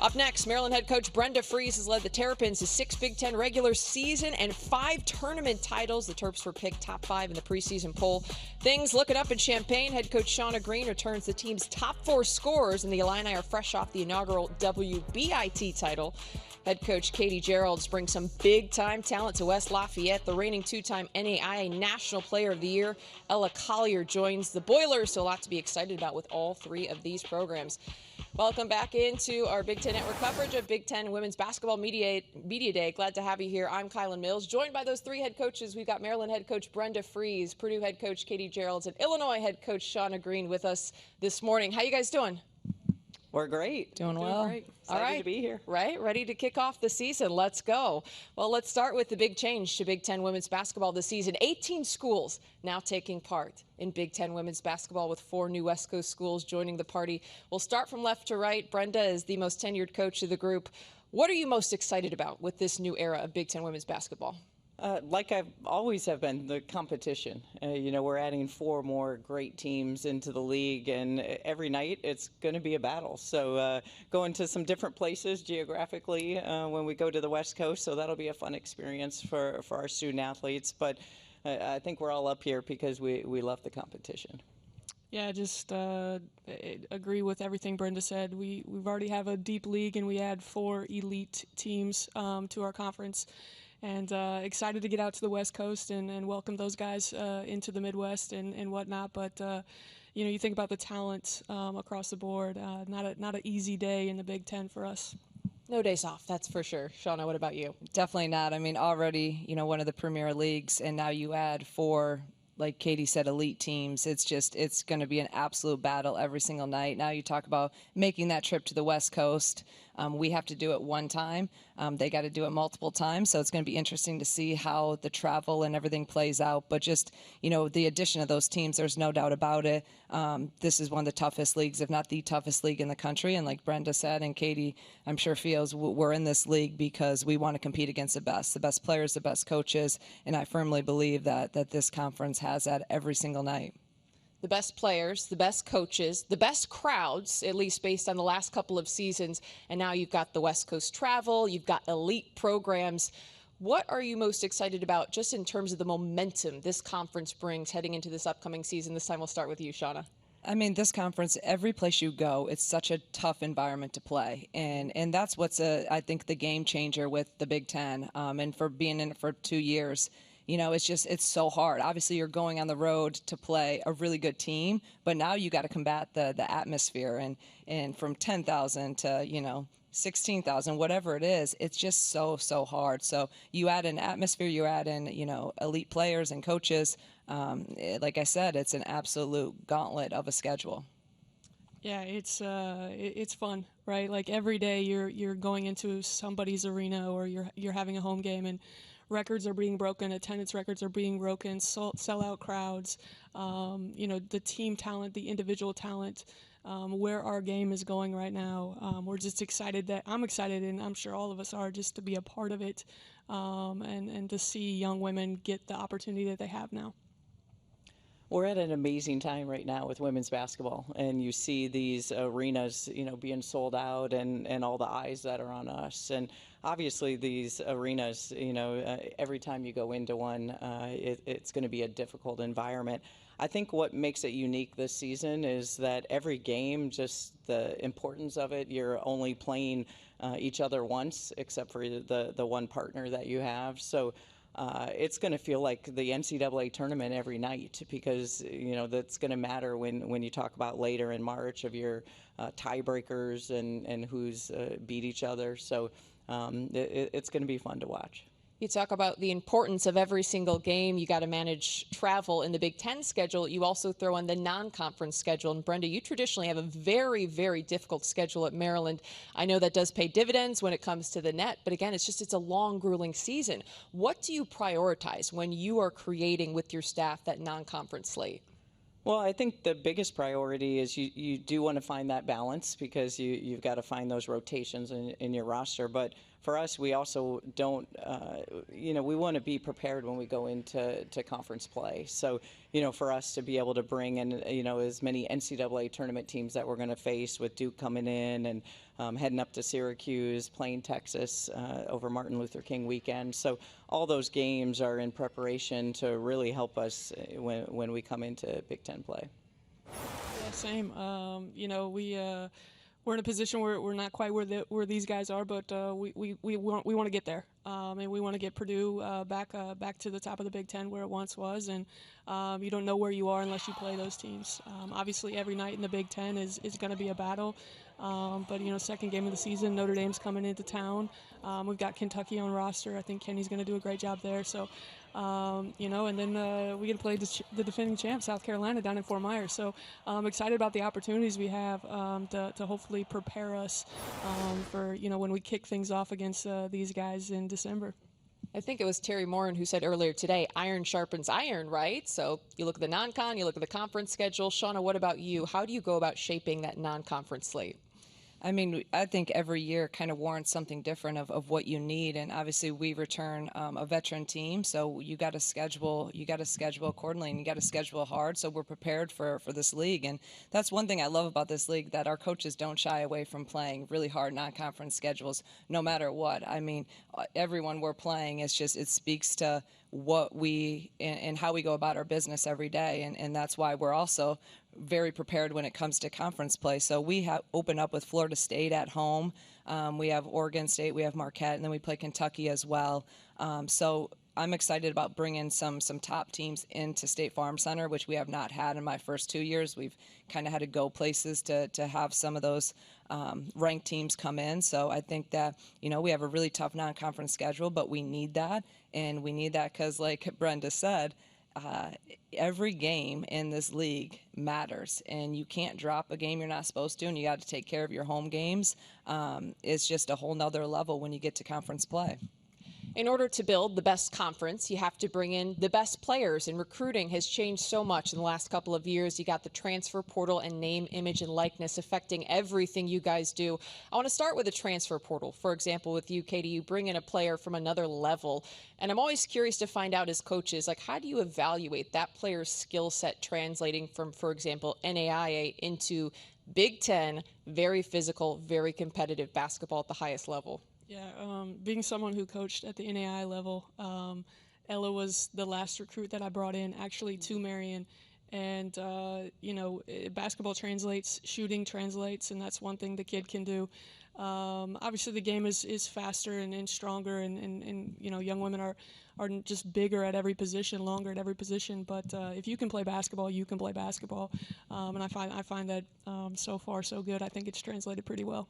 Up next, Maryland head coach Brenda Frese has led the Terrapins to 6 Big Ten regular season and 5 tournament titles. The Terps were picked top 5 in the preseason poll. Things looking up in Champaign. Head coach Shauna Greene returns the team's top 4 scorers, and the Illini are fresh off the inaugural WBIT title. Head coach Katie Gearlds brings some big-time talent to West Lafayette. The reigning 2-time NAIA National Player of the Year, Ella Collier, joins the Boilers, so a lot to be excited about with all 3 of these programs. Welcome back into our Big Ten Network coverage of Big Ten Women's Basketball Media Day. Glad to have you here. I'm Kylan Mills, joined by those 3 head coaches. We've got Maryland head coach Brenda Frese, Purdue head coach Katie Gearlds, and Illinois head coach Shauna Greene with us this morning. How you guys doing? We're great. Doing well. Great. Excited to be here. Right, ready to kick off the season. Let's go. Well, let's start with the big change to Big Ten women's basketball this season. 18 schools now taking part in Big Ten women's basketball, with 4 new West Coast schools joining the party. We'll start from left to right. Brenda is the most tenured coach of the group. What are you most excited about with this new era of Big Ten women's basketball? Like I've always have been, the competition. We're adding 4 more great teams into the league, and every night it's going to be a battle. So going to some different places geographically when we go to the West Coast, so that'll be a fun experience for our student athletes. But I think we're all up here because we love the competition. Yeah, just agree with everything Brenda said. We've already have a deep league, and we add 4 elite teams to our conference. And excited to get out to the West Coast and welcome those guys into the Midwest and whatnot. But, you think about the talent across the board. Not an easy day in the Big Ten for us. No days off, that's for sure. Shauna, what about you? Definitely not. I mean, already, one of the premier leagues, and now you add 4, like Katie said, elite teams. It's going to be an absolute battle every single night. Now you talk about making that trip to the West Coast. We have to do it one time. They got to do it multiple times. So it's going to be interesting to see how the travel and everything plays out. But just, the addition of those teams, there's no doubt about it. This is one of the toughest leagues, if not the toughest league in the country. And like Brenda said, and Katie, I'm sure feels, we're in this league because we want to compete against the best players, the best coaches. And I firmly believe that this conference has that every single night. The best players, the best coaches, the best crowds, at least based on the last couple of seasons. And now you've got the West Coast travel, you've got elite programs. What are you most excited about just in terms of the momentum this conference brings heading into this upcoming season? This time we'll start with you, Shauna. I mean, this conference, every place you go, it's such a tough environment to play. And that's what's, I think, the game changer with the Big Ten. And for being in it for 2 years, it's so hard. Obviously, you're going on the road to play a really good team, but now you got to combat the atmosphere. And from 10,000 to, 16,000, whatever it is, it's just so hard. So you add an atmosphere, you add in, elite players and coaches. Like I said, it's an absolute gauntlet of a schedule. Yeah, it's fun, right? Like every day you're going into somebody's arena, or you're having a home game, and records are being broken, attendance records are being broken, sellout crowds, the team talent, the individual talent, where our game is going right now. We're just excited I'm excited, and I'm sure all of us are, just to be a part of it, and to see young women get the opportunity that they have now. We're at an amazing time right now with women's basketball, and you see these arenas, being sold out, and all the eyes that are on us. And obviously these arenas, every time you go into one, it's going to be a difficult environment. I think what makes it unique this season is that every game, just the importance of it, you're only playing each other once, except for the one partner that you have. So it's going to feel like the NCAA tournament every night, because that's going to matter when you talk about later in March of your tiebreakers and who's beat each other. So it's going to be fun to watch. You talk about the importance of every single game. You got to manage travel in the Big Ten schedule. You also throw in the non-conference schedule. And Brenda, you traditionally have a very, very difficult schedule at Maryland. I know that does pay dividends when it comes to the net, but again, it's a long, grueling season. What do you prioritize when you are creating with your staff that non-conference slate? Well, I think the biggest priority is you do want to find that balance, because you've got to find those rotations in your roster. But for us, we also don't, we want to be prepared when we go into conference play. So, for us to be able to bring in, as many NCAA tournament teams that we're going to face, with Duke coming in and heading up to Syracuse, playing Texas over Martin Luther King weekend. So all those games are in preparation to really help us when we come into Big Ten play. Yeah, same. We're in a position where we're not quite where these guys are, but we want to get there, and we want to get Purdue back to the top of the Big Ten where it once was. And you don't know where you are unless you play those teams. Obviously, every night in the Big Ten is going to be a battle. But second game of the season, Notre Dame's coming into town. We've got Kentucky on roster. I think Kenny's going to do a great job there. So, and then we get to play the defending champ, South Carolina, down in Fort Myers. So I'm excited about the opportunities we have to hopefully prepare us for when we kick things off against these guys in December. I think it was Terry Morin who said earlier today, iron sharpens iron, right? So you look at the non-con, you look at the conference schedule. Shauna, what about you? How do you go about shaping that non-conference slate? I mean, I think every year kind of warrants something different of what you need, and obviously we return a veteran team, so you got to schedule accordingly, and you got to schedule hard. So we're prepared for this league, and that's one thing I love about this league, that our coaches don't shy away from playing really hard non-conference schedules, no matter what. I mean, everyone we're playing, it speaks to what we and how we go about our business every day, and that's why we're also very prepared when it comes to conference play. So we open up with Florida State at home. We have Oregon State, we have Marquette, and then we play Kentucky as well. So I'm excited about bringing some top teams into State Farm Center, which we have not had in my first 2 years. We've kind of had to go places to have some of those ranked teams come in. So I think that, we have a really tough non-conference schedule, but we need that. And we need that because, like Brenda said, every game in this league matters, and you can't drop a game you're not supposed to, and you got to take care of your home games. It's just a whole nother level when you get to conference play. In order to build the best conference, you have to bring in the best players, and recruiting has changed so much in the last couple of years. You got the transfer portal and name, image, and likeness affecting everything you guys do. I want to start with the transfer portal. For example, with you, Katie, you bring in a player from another level, and I'm always curious to find out as coaches, like, how do you evaluate that player's skill set translating from, for example, NAIA into Big Ten, very physical, very competitive basketball at the highest level? Yeah, being someone who coached at the NAI level, Ella was the last recruit that I brought in actually to Marion. And, basketball translates, shooting translates, and that's one thing the kid can do. Obviously, the game is faster and stronger, and young women are just bigger at every position, longer at every position. But if you can play basketball, you can play basketball. And I find that so far so good. I think it's translated pretty well.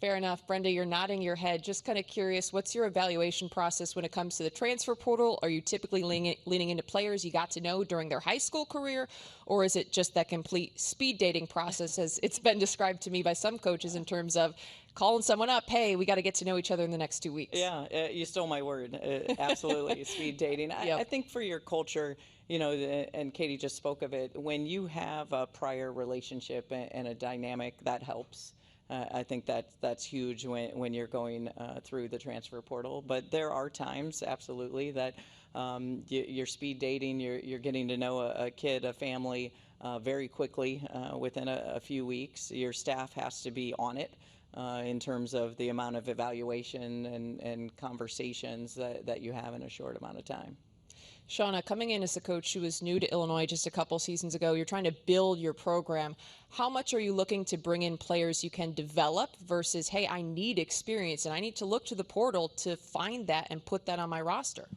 Fair enough. Brenda, you're nodding your head. Just kind of curious, what's your evaluation process when it comes to the transfer portal? Are you typically leaning into players you got to know during their high school career, or is it just that complete speed dating process, as it's been described to me by some coaches, in terms of calling someone up, hey, we got to get to know each other in the next 2 weeks? Yeah, you stole my word. Absolutely, speed dating. I think for your culture, and Katie just spoke of it, when you have a prior relationship and a dynamic, that helps. I think that's huge when you're going through the transfer portal. But there are times, absolutely, that you're speed dating, you're getting to know a kid, a family very quickly within a few weeks. Your staff has to be on it in terms of the amount of evaluation and conversations that you have in a short amount of time. Shauna, coming in as a coach who was new to Illinois just a couple seasons ago, you're trying to build your program. How much are you looking to bring in players you can develop versus, hey, I need experience and I need to look to the portal to find that and put that on my roster?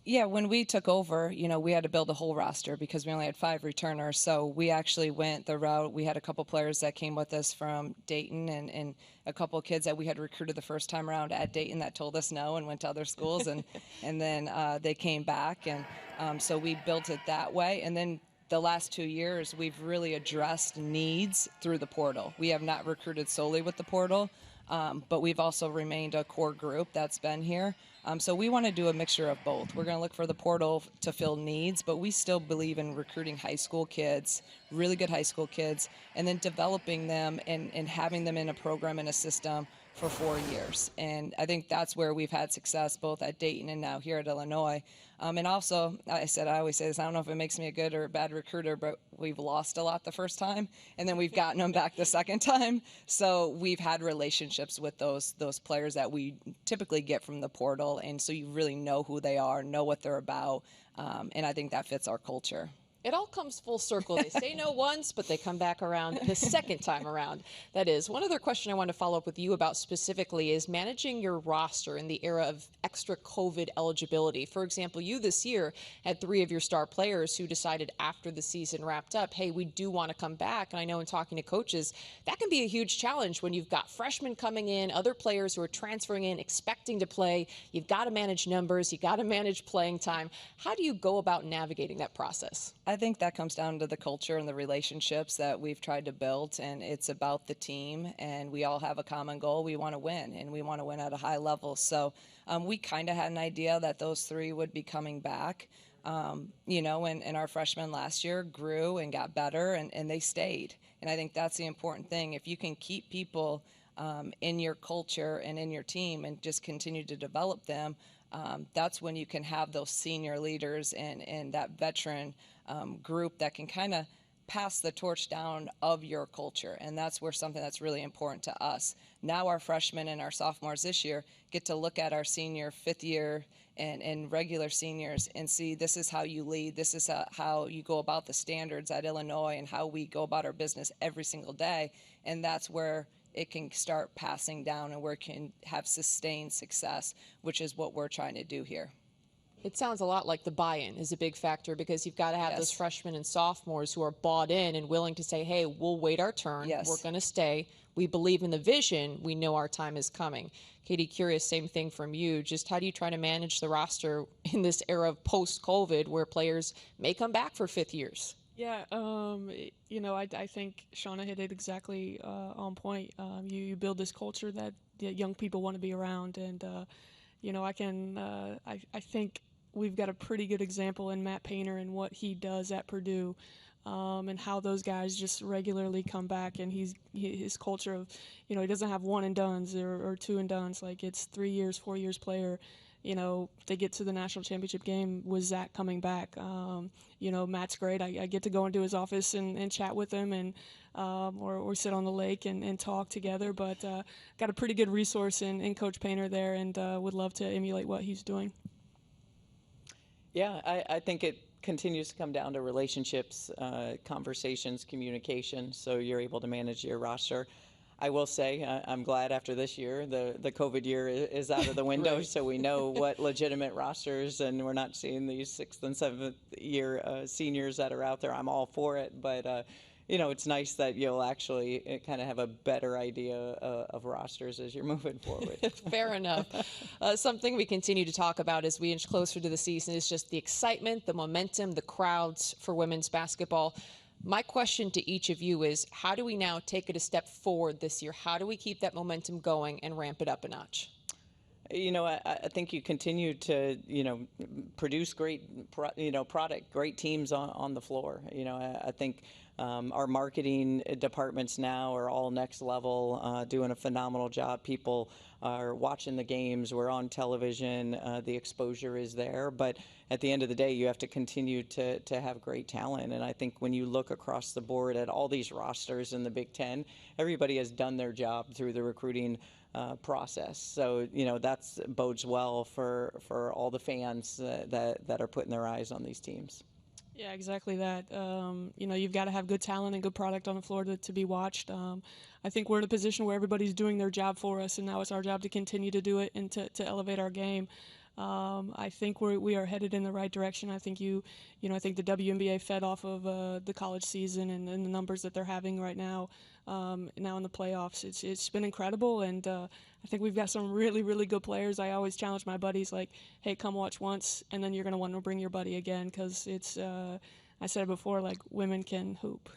Yeah, when we took over, we had to build a whole roster because we only had 5 returners. So we actually went the route. We had a couple players that came with us from Dayton and a couple of kids that we had recruited the first time around at Dayton that told us no and went to other schools. And then they came back. And so we built it that way. And then the last 2 years, we've really addressed needs through the portal. We have not recruited solely with the portal. But we've also remained a core group that's been here. So we want to do a mixture of both. We're going to look for the portal to fill needs, but we still believe in recruiting high school kids, really good high school kids, and then developing them and having them in a program and a system for 4 years. And I think that's where we've had success, both at Dayton and now here at Illinois. And also, I always say this, I don't know if it makes me a good or a bad recruiter, but we've lost a lot the first time, and then we've gotten them back the second time. So we've had relationships with those players that we typically get from the portal, and so you really know who they are, know what they're about, and I think that fits our culture. It all comes full circle. They say no once, but they come back around the second time around. That is. One other question I want to follow up with you about specifically is managing your roster in the era of extra COVID eligibility. For example, you this year had 3 of your star players who decided after the season wrapped up, hey, we do want to come back. And I know in talking to coaches, that can be a huge challenge when you've got freshmen coming in, other players who are transferring in, expecting to play. You've got to manage numbers. You've got to manage playing time. How do you go about navigating that process? I think that comes down to the culture and the relationships that we've tried to build, and it's about the team, and we all have a common goal. We want to win, and we want to win at a high level. So we kind of had an idea that those 3 would be coming back, and our freshmen last year grew and got better, and they stayed. And I think that's the important thing. If you can keep people in your culture and in your team and just continue to develop them, that's when you can have those senior leaders and that veteran group that can kind of pass the torch down of your culture. And that's where something that's really important to us. Now our freshmen and our sophomores this year get to look at our senior 5th year and regular seniors and see this is how you lead, this is how you go about the standards at Illinois and how we go about our business every single day. And that's where it can start passing down and where it can have sustained success, which is what we're trying to do here. It sounds a lot like the buy-in is a big factor because you've got to have those freshmen and sophomores who are bought in and willing to say, hey, we'll wait our turn. Yes. We're going to stay. We believe in the vision. We know our time is coming. Katie, curious, same thing from you. Just how do you try to manage the roster in this era of post-COVID where players may come back for 5th years? Yeah, I think Shauna hit it exactly on point. You build this culture that young people want to be around, and I think we've got a pretty good example in Matt Painter and what he does at Purdue, and how those guys just regularly come back, and his culture of, he doesn't have one and dones or 2 and dones, like it's 3 years, 4 years player. They get to the national championship game with Zach coming back. Matt's great. I get to go into his office and chat with him and or sit on the lake and talk together. But got a pretty good resource in Coach Painter there, and would love to emulate what he's doing. Yeah, I think it continues to come down to relationships, conversations, communication, so you're able to manage your roster. I will say I'm glad after this year, the COVID year is out of the window, right. So we know what legitimate rosters, and we're not seeing these 6th and 7th year seniors that are out there. I'm all for it, but it's nice that you'll actually kind of have a better idea of rosters as you're moving forward. Fair enough. Something we continue to talk about as we inch closer to the season is just the excitement, the momentum, the crowds for women's basketball. My question to each of you is, how do we now take it a step forward this year? How do we keep that momentum going and ramp it up a notch? I think you continue to, produce great, product, great teams on the floor. I think our marketing departments now are all next level, doing a phenomenal job. People are watching the games. We're on television. The exposure is there. But at the end of the day, you have to continue to have great talent. And I think when you look across the board at all these rosters in the Big Ten, everybody has done their job through the recruiting process. So, that bodes well for all the fans that are putting their eyes on these teams. Yeah, exactly that. You've got to have good talent and good product on the floor to be watched. I think we're in a position where everybody's doing their job for us, and now it's our job to continue to do it and to elevate our game. I think we are headed in the right direction. I think I think the WNBA fed off of the college season and the numbers that they're having right now. Now in the playoffs, it's been incredible, and I think we've got some really, really good players. I always challenge my buddies, like, hey, come watch once, and then you're going to want to bring your buddy again, because it's, I said it before, like, women can hoop.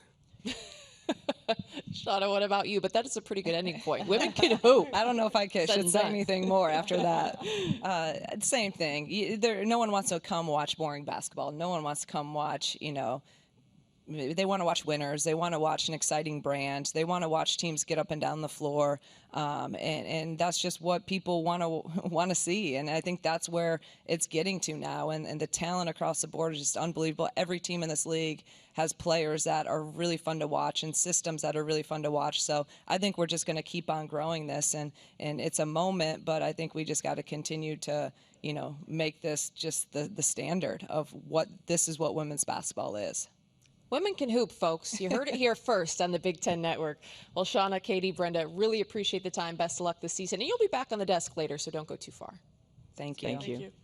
Shauna, what about you? But that is a pretty good ending point. Women can hoop. I don't know if I should say anything more after that. Same thing. No one wants to come watch boring basketball. No one wants to come watch, they want to watch winners. They want to watch an exciting brand. They want to watch teams get up and down the floor, and that's just what people want to see. And I think that's where it's getting to now. And the talent across the board is just unbelievable. Every team in this league has players that are really fun to watch and systems that are really fun to watch. So I think we're just going to keep on growing this, and it's a moment, but I think we just got to continue to make this just the standard of what women's basketball is. Women can hoop, folks. You heard it here first on the Big Ten Network. Well, Shauna, Katie, Brenda, really appreciate the time. Best of luck this season. And you'll be back on the desk later, so don't go too far. Thank you. Thank you. Thank you.